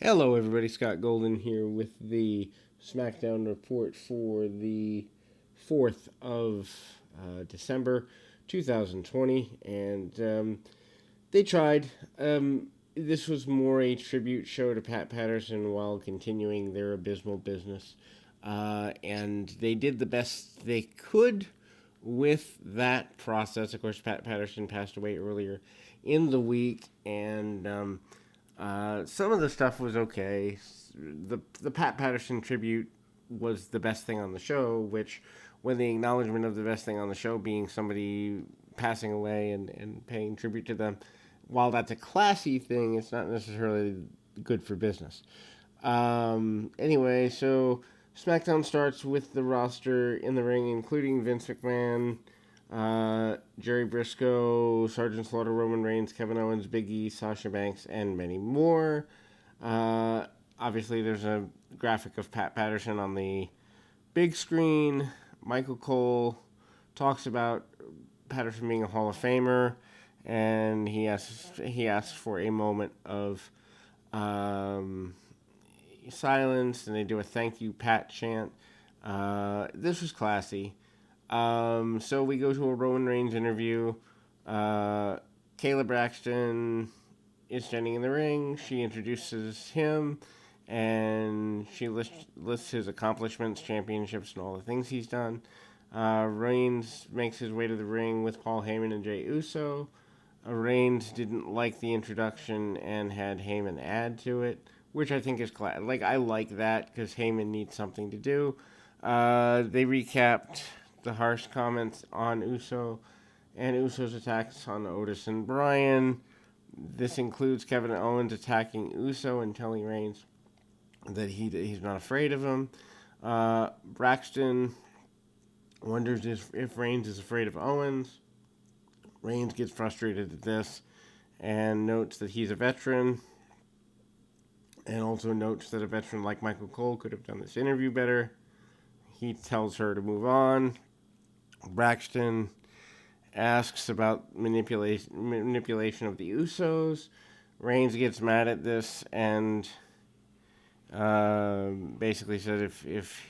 Hello, everybody. Scott Golden here with the SmackDown report for the 4th of December 2020. And they tried. This was more a tribute show to Pat Patterson while continuing their abysmal business. And they did the best they could with that process. Of course, Pat Patterson passed away earlier in the week, and some of the stuff was okay. The Pat Patterson tribute was the best thing on the show, which, when the acknowledgement of the best thing on the show being somebody passing away and paying tribute to them, while that's a classy thing, it's not necessarily good for business. Anyway, so SmackDown starts with the roster in the ring, including Vince McMahon, Jerry Briscoe, Sergeant Slaughter, Roman Reigns, Kevin Owens, Big E, Sasha Banks, and many more. Obviously, there's a graphic of Pat Patterson on the big screen. Michael Cole talks about Patterson being a Hall of Famer, and he asks for a moment of um, silence, and they do a thank you, Pat chant. This was classy. So we go to a Roman Reigns interview. Uh, Kayla Braxton is standing in the ring. She introduces him, and she lists his accomplishments, championships, and all the things he's done. Reigns makes his way to the ring with Paul Heyman and Jey Uso. Reigns didn't like the introduction and had Heyman add to it, which I think is I like that because Heyman needs something to do. They recapped the harsh comments on Uso and Uso's attacks on Otis and Bryan. This includes Kevin Owens attacking Uso and telling Reigns that he's not afraid of him. Braxton wonders if Reigns is afraid of Owens. Reigns gets frustrated at this and notes that he's a veteran, and also notes that a veteran like Michael Cole could have done this interview better. He tells her to move on. Braxton asks about manipulation of the Usos. Reigns gets mad at this and basically says if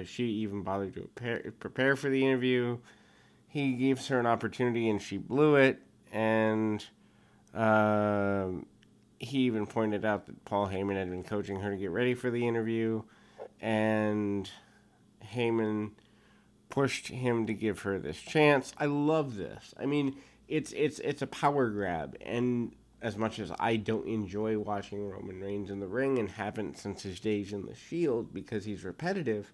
she even bothered to prepare for the interview, he gives her an opportunity and she blew it. And he even pointed out that Paul Heyman had been coaching her to get ready for the interview, and Heyman pushed him to give her this chance. I love this. I mean, it's a power grab, and as much as I don't enjoy watching Roman Reigns in the ring and haven't since his days in the Shield because he's repetitive,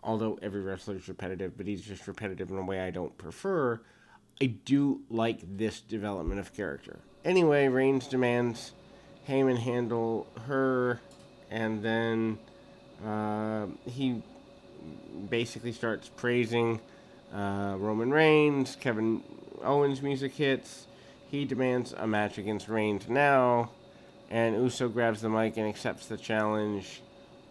although every wrestler is repetitive, but he's just repetitive in a way I don't prefer. I do like this development of character. Anyway, Reigns demands Heyman handle her, and then he basically starts praising Roman Reigns. Kevin Owens' music hits. He demands a match against Reigns now, and Uso grabs the mic and accepts the challenge.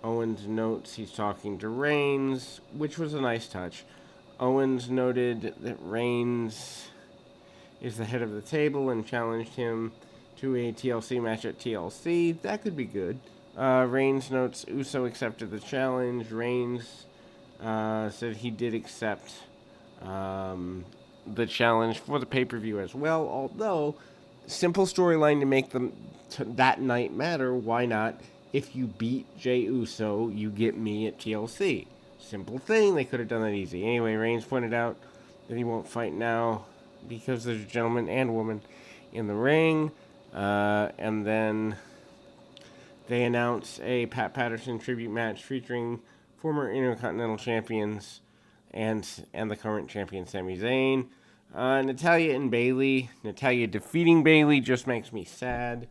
Owens notes he's talking to Reigns, which was a nice touch. Owens noted that Reigns is the head of the table and challenged him to a TLC match at TLC. That could be good. Reigns notes Uso accepted the challenge. Reigns said he did accept the challenge for the pay per view as well. Although, simple storyline to make them that night matter. Why not? If you beat Jey Uso, you get me at TLC. Simple thing. They could have done that easy. Anyway, Reigns pointed out that he won't fight now because there's a gentleman and woman in the ring. And then they announce a Pat Patterson tribute match featuring former Intercontinental champions and the current champion Sami Zayn. Natalya and Bayley. Natalya defeating Bayley just makes me sad.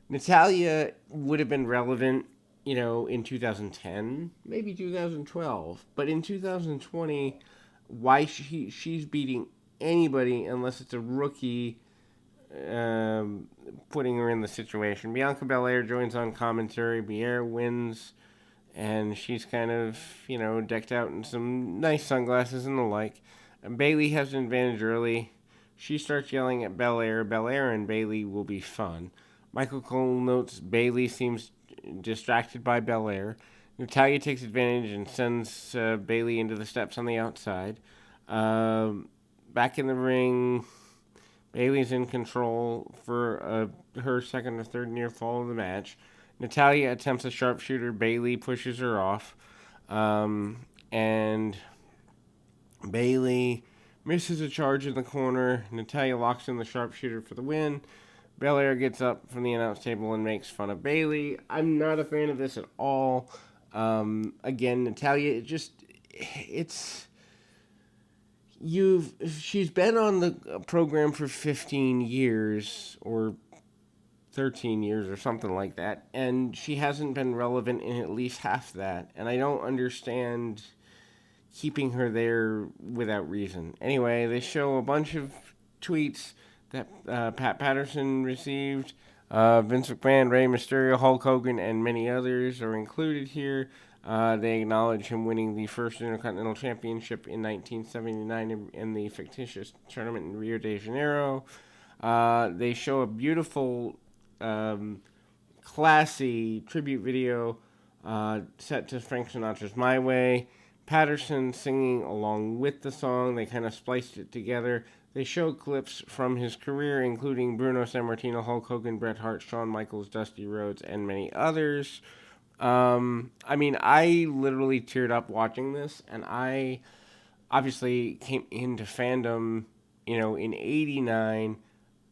Natalya would have been relevant, in 2010, maybe 2012, but in 2020, why she's beating anybody unless it's a rookie, putting her in the situation. Bianca Belair joins on commentary. Belair wins, and she's kind of, decked out in some nice sunglasses and the like. And Bayley has an advantage early. She starts yelling at Belair. Belair and Bayley will be fun. Michael Cole notes Bayley seems distracted by Belair. Natalya takes advantage and sends Bayley into the steps on the outside. Back in the ring, Bayley's in control for her second or third near fall of the match. Natalya attempts a sharpshooter. Bayley pushes her off. And Bayley misses a charge in the corner. Natalya locks in the sharpshooter for the win. Belair gets up from the announce table and makes fun of Bayley. I'm not a fan of this at all. Again, Natalya, she's been on the program for 15 years or 13 years or something like that, and she hasn't been relevant in at least half that, and I don't understand keeping her there without reason. Anyway, they show a bunch of tweets that Pat Patterson received. Vince McMahon, Rey Mysterio, Hulk Hogan, and many others are included here. They acknowledge him winning the first Intercontinental Championship in 1979 in the fictitious tournament in Rio de Janeiro. They show a beautiful, classy tribute video set to Frank Sinatra's My Way. Patterson singing along with the song. They kind of spliced it together. They show clips from his career, including Bruno Sammartino, Hulk Hogan, Bret Hart, Shawn Michaels, Dusty Rhodes, and many others. I literally teared up watching this, and I obviously came into fandom, in '89.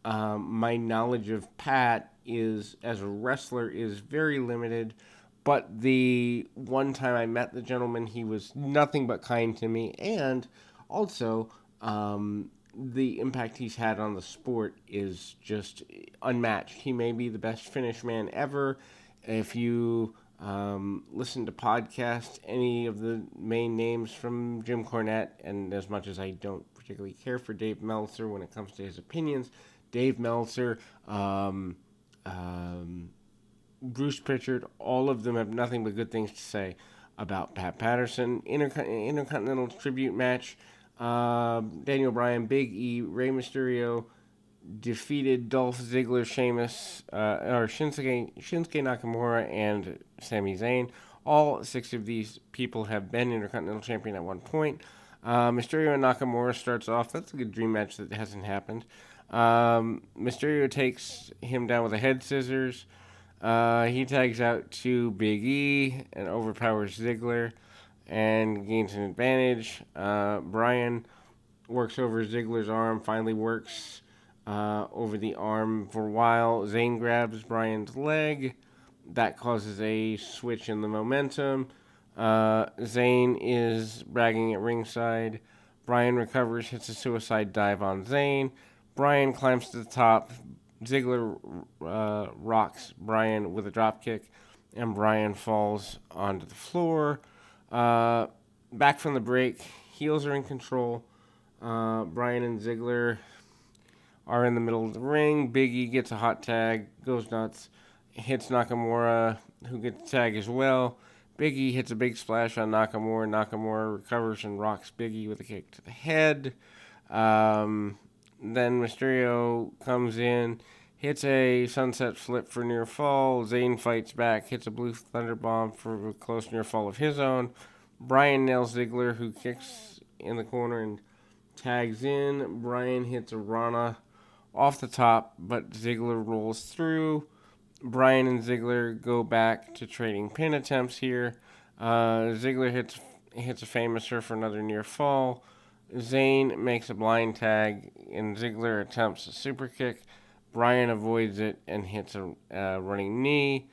My knowledge of Pat as a wrestler is very limited. But the one time I met the gentleman, he was nothing but kind to me. And also, the impact he's had on the sport is just unmatched. He may be the best Finnish man ever. If you listen to podcasts, any of the main names from Jim Cornette, and as much as I don't particularly care for Dave Meltzer when it comes to his opinions, Dave Meltzer, Bruce Pritchard, all of them have nothing but good things to say about Pat Patterson. Intercontinental tribute match. Daniel Bryan, Big E, Rey Mysterio defeated Dolph Ziggler, Shinsuke Nakamura, and Sami Zayn. All 6 of these people have been Intercontinental Champion at one point. Mysterio and Nakamura starts off. That's a good dream match that hasn't happened. Mysterio takes him down with a head scissors. He tags out to Big E and overpowers Ziggler and gains an advantage. Bryan works over Ziggler's arm, finally works over the arm for a while. Zayn grabs Bryan's leg. That causes a switch in the momentum. Zayn is bragging at ringside. Bryan recovers, hits a suicide dive on Zayn. Bryan climbs to the top. Ziggler rocks Bryan with a dropkick, and Bryan falls onto the floor. Back from the break, heels are in control. Bryan and Ziggler are in the middle of the ring. Big E gets a hot tag, goes nuts, hits Nakamura, who gets a tag as well. Big E hits a big splash on Nakamura. Nakamura recovers and rocks Big E with a kick to the head. Then Mysterio comes in, hits a sunset flip for near fall. Zayn fights back, hits a blue thunder bomb for a close near fall of his own. Bryan nails Ziggler, who kicks in the corner and tags in. Bryan hits a Rana off the top, but Ziggler rolls through. Bryan and Ziggler go back to trading pin attempts here. Ziggler hits a Famouser for another near fall. Zayn makes a blind tag, and Ziggler attempts a super kick. Bryan avoids it and hits a running knee.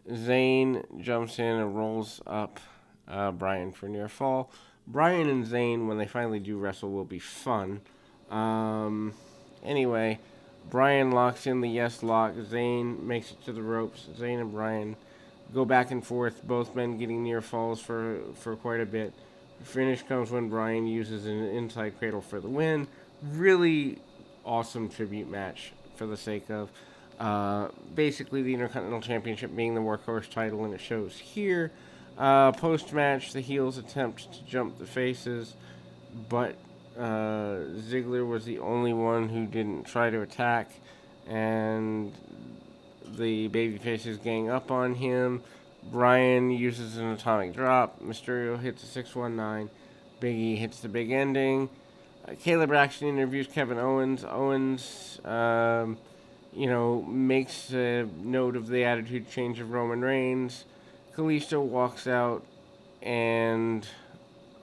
Zayn jumps in and rolls up Bryan for near fall. Bryan and Zayn, when they finally do wrestle, will be fun. Anyway, Bryan locks in the yes lock. Zayn makes it to the ropes. Zayn and Bryan go back and forth, both men getting near falls for quite a bit. The finish comes when Bryan uses an inside cradle for the win. Really awesome tribute match for the sake of basically the Intercontinental Championship being the workhorse title, and it shows here. Post-match, the heels attempt to jump the faces, but Ziggler was the only one who didn't try to attack, and the babyfaces gang up on him. Bryan uses an atomic drop. Mysterio hits a 619. Big E hits the big ending. Caleb Braxton interviews Kevin Owens. Owens, makes a note of the attitude change of Roman Reigns. Kalisto walks out, and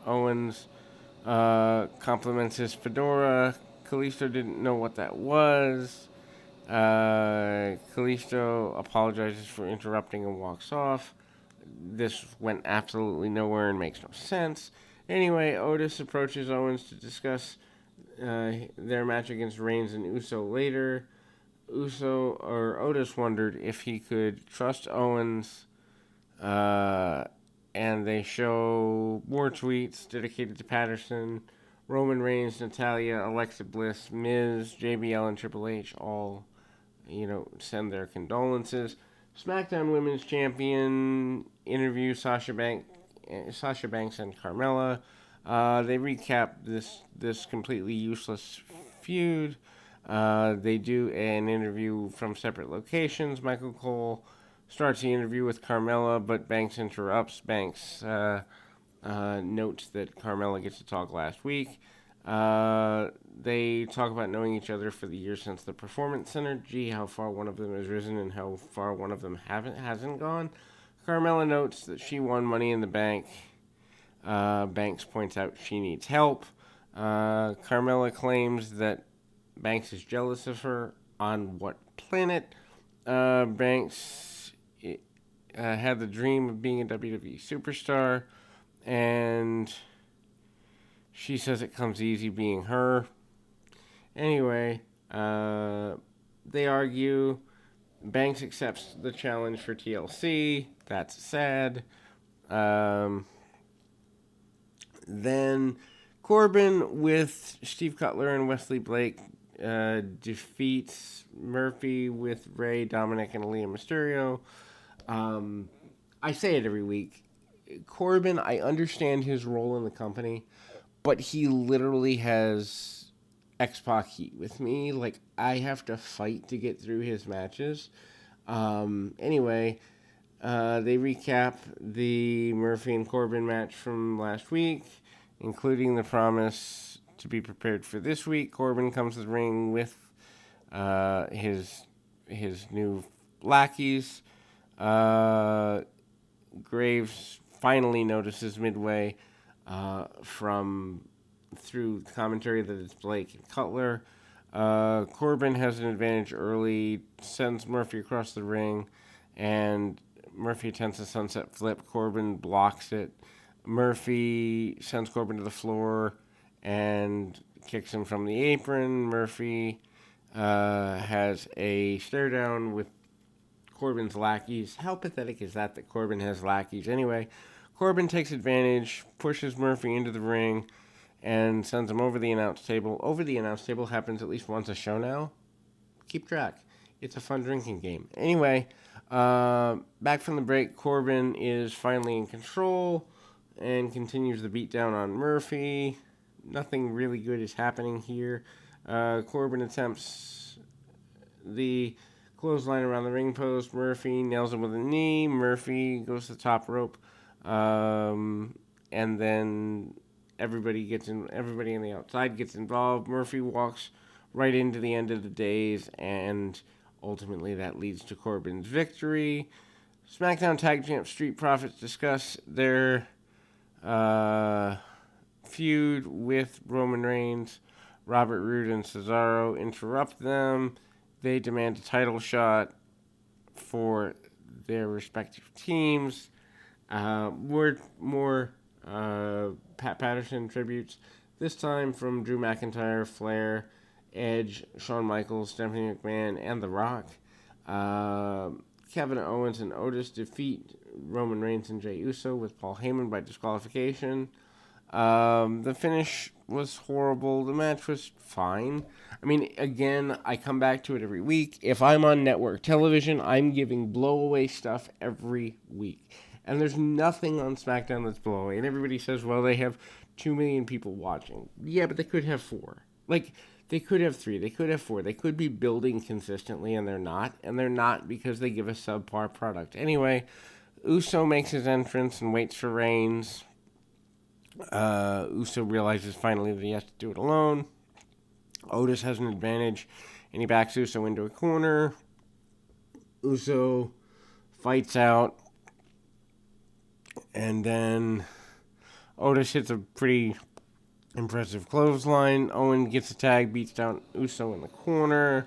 Owens compliments his fedora. Kalisto didn't know what that was. Kalisto apologizes for interrupting and walks off. This went absolutely nowhere and makes no sense. Anyway, Otis approaches Owens to discuss their match against Reigns and Uso later. Otis wondered if he could trust Owens, and they show more tweets dedicated to Patterson. Roman Reigns, Natalya, Alexa Bliss, Miz, JBL, and Triple H all, send their condolences. SmackDown Women's Champion interview Sasha Banks and Carmella. They recap this completely useless feud. They do an interview from separate locations. Michael Cole starts the interview with Carmella, but Banks interrupts. Banks notes that Carmella gets to talk last week. They talk about knowing each other for the years since the Performance Center. Gee, how far one of them has risen and how far one of them hasn't gone. Carmella notes that she won Money in the Bank. Banks points out she needs help. Carmella claims that Banks is jealous of her. On what planet? Banks had the dream of being a WWE superstar, and she says it comes easy being her. Anyway, they argue. Banks accepts the challenge for TLC. That's sad. Then Corbin with Steve Cutler and Wesley Blake defeats Murphy with Ray, Dominic, and Liam Mysterio. I say it every week. Corbin, I understand his role in the company, but he literally has X-Pac heat with me. Like, I have to fight to get through his matches. Anyway, they recap the Murphy and Corbin match from last week, including the promise to be prepared for this week. Corbin comes to the ring with his new lackeys. Graves finally notices midway through commentary that it's Blake and Cutler. Corbin has an advantage early, sends Murphy across the ring, and Murphy attempts a sunset flip. Corbin blocks it. Murphy sends Corbin to the floor and kicks him from the apron. Murphy has a stare down with Corbin's lackeys. How pathetic is that Corbin has lackeys? Anyway, Corbin takes advantage, pushes Murphy into the ring, and sends him over the announce table. Over the announce table happens at least once a show now. Keep track. It's a fun drinking game. Anyway, back from the break, Corbin is finally in control and continues the beatdown on Murphy. Nothing really good is happening here. Corbin attempts the clothesline around the ring post. Murphy nails him with a knee. Murphy goes to the top rope. And then everybody on the outside gets involved. Murphy walks right into the end of the days, and ultimately that leads to Corbin's victory. SmackDown Tag Champ Street Profits discuss their feud with Roman Reigns. Robert Roode and Cesaro interrupt them. They demand a title shot for their respective teams. More Pat Patterson tributes, this time from Drew McIntyre, Flair, Edge, Shawn Michaels, Stephanie McMahon, and The Rock. Kevin Owens and Otis defeat Roman Reigns and Jey Uso with Paul Heyman by disqualification. The finish was horrible. The match was fine. I mean, again, I come back to it every week. If I'm on network television, I'm giving blowaway stuff every week. And there's nothing on SmackDown that's blowaway. And everybody says, well, they have 2 million people watching. Yeah, but they could have 4. Like, They could have 3. They could have 4. They could be building consistently, and they're not. And they're not because they give a subpar product. Anyway, Uso makes his entrance and waits for Reigns. Uso realizes finally that he has to do it alone. Otis has an advantage, and he backs Uso into a corner. Uso fights out, and then Otis hits a pretty impressive clothesline. Owen gets a tag, beats down Uso in the corner.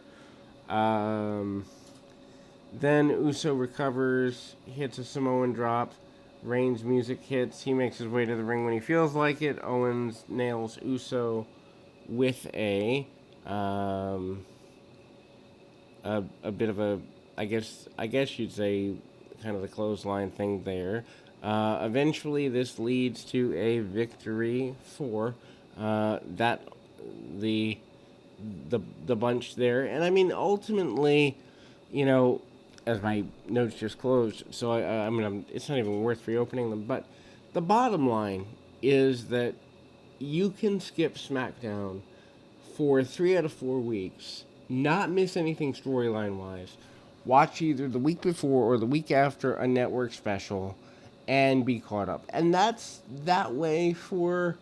Then Uso recovers, hits a Samoan drop. Reigns' music hits. He makes his way to the ring when he feels like it. Owens nails Uso with a bit of a, I guess you'd say, kind of the clothesline thing there. Eventually, this leads to a victory for the bunch there, and I mean ultimately, as my notes just closed, so it's not even worth reopening them. But the bottom line is that you can skip SmackDown for 3 out of 4 weeks, not miss anything storyline wise, watch either the week before or the week after a network special, and be caught up. And that's that way for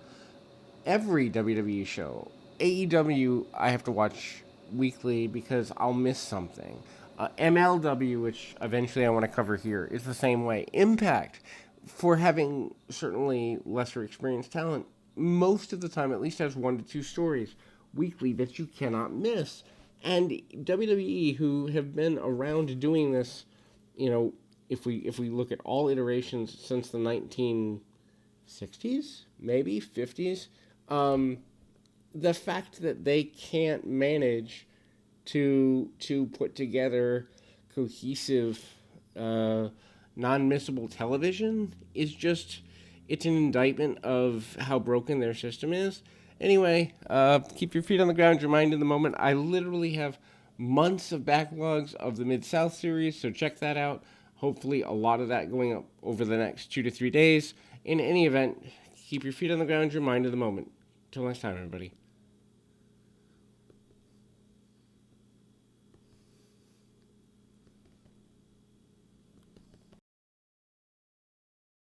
every WWE show. AEW, I have to watch weekly because I'll miss something. MLW, which eventually I want to cover here, is the same way. Impact, for having certainly lesser experienced talent, most of the time at least has 1 to 2 stories weekly that you cannot miss. And WWE, who have been around doing this, if we look at all iterations since the 1960s, maybe 50s, the fact that they can't manage to put together cohesive, non-missable television is just, it's an indictment of how broken their system is. Anyway, keep your feet on the ground, your mind in the moment. I literally have months of backlogs of the Mid-South series, so check that out. Hopefully a lot of that going up over the next 2 to 3 days. In any event, keep your feet on the ground, your mind in the moment. Till next time, everybody.